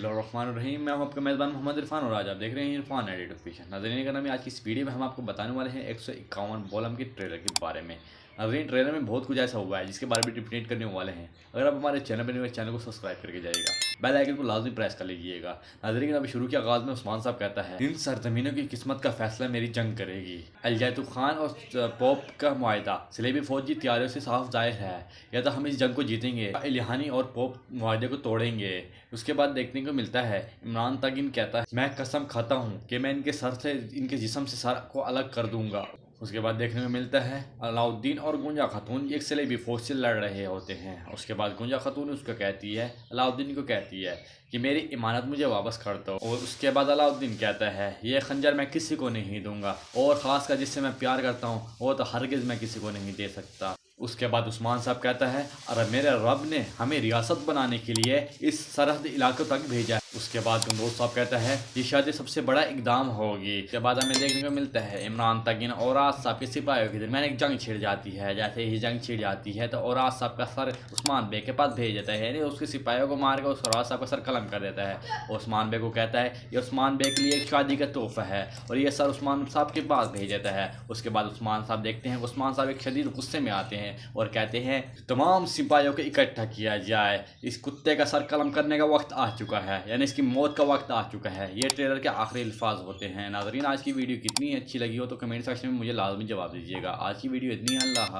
बिस्मिल्लाहिर्रहमानिर्रहीम। मैं हूं आपका मेज़बान मोहम्मद इरफान और आज आप देख रहे हैं इरफान एडिट ऑफिशियल। नाज़रीन का नाम है। आज की इस वीडियो में हम आपको बताने वाले हैं 151 बॉलम के ट्रेलर के बारे में। नाज़रीन ट्रेलर में बहुत कुछ ऐसा हुआ है जिसके बारे में डिफिनेट करने वाले हैं। अगर आप हमारे चैनल पर नए हैं, चैनल को सब्सक्राइब करके जाइएगा, बेल आइकन को लाजमी प्रेस कर लीजिएगा। नाज़रीन अभी शुरू के आगाज़ में उस्मान साहब कहता है, इन सरजमीनों की किस्मत का फैसला मेरी जंग करेगी। अलजैतु खान और पोप का मुआहदा सलेबी फौजी तैयारियों से साफ जाहिर है, या तो हम इस जंग को जीतेंगे, इलिहानी और पोप मुआहदे को तोड़ेंगे। उसके बाद देखने को मिलता है इमरान तागिन कहता है, मैं कसम खाता हूँ कि मैं इनके सर से, इनके जिस्म से सर को अलग कर दूंगा। उसके बाद देखने को मिलता है अलाउद्दीन और गुंजा खातून एक सलेबी फौज से लड़ रहे होते हैं। उसके बाद गुंजा खातून उसको कहती है, अलाउद्दीन को कहती है कि मेरी इमानत मुझे वापस कर दो। और उसके बाद अलाउद्दीन कहता है, ये खंजर मैं किसी को नहीं दूंगा, और ख़ासकर जिससे मैं प्यार करता हूँ वो तो हरगिज़ मैं किसी को नहीं दे सकता। उसके बाद उस्मान साहब कहता है, अरे मेरे रब ने हमें रियासत बनाने के लिए इस सरहद इलाकों तक भेजा है। उसके बाद गंगोत साहब कहता है, ये शायद सबसे बड़ा इकदाम होगी। उसके बाद हमें देखने को मिलता है इमरान तागिन और औराद साहब के सिपाहियों के दरमियान एक जंग छिड़ जाती है। जैसे ही जंग छिड़ जाती है तो औराद साहब का सर उस्मान बे के पास भेज देता है, यानी उसके सिपाहियों को मार कर उस औराद साहब का सर कलम कर देता है। उस्मान बे को कहता है ये उस्मान बे के लिए एक शादी का तोहफा है, और ये सर उस्मान साहब के पास भेज देता है। उसके बाद उस्मान साहब देखते हैं, उस्मान साहब एक शदीद गुस्से में आते हैं और कहते हैं तमाम सिपाहियों को इकट्ठा किया जाए, इस कुत्ते का सर कलम करने का वक्त आ चुका है, यानी इसकी मौत का वक्त आ चुका है। ये ट्रेलर के आखिरी अल्फाज होते हैं। नाज़रीन आज की वीडियो कितनी अच्छी लगी हो तो कमेंट सेक्शन में मुझे लाजमी जवाब दीजिएगा। आज की वीडियो इतनी है। अल्लाह।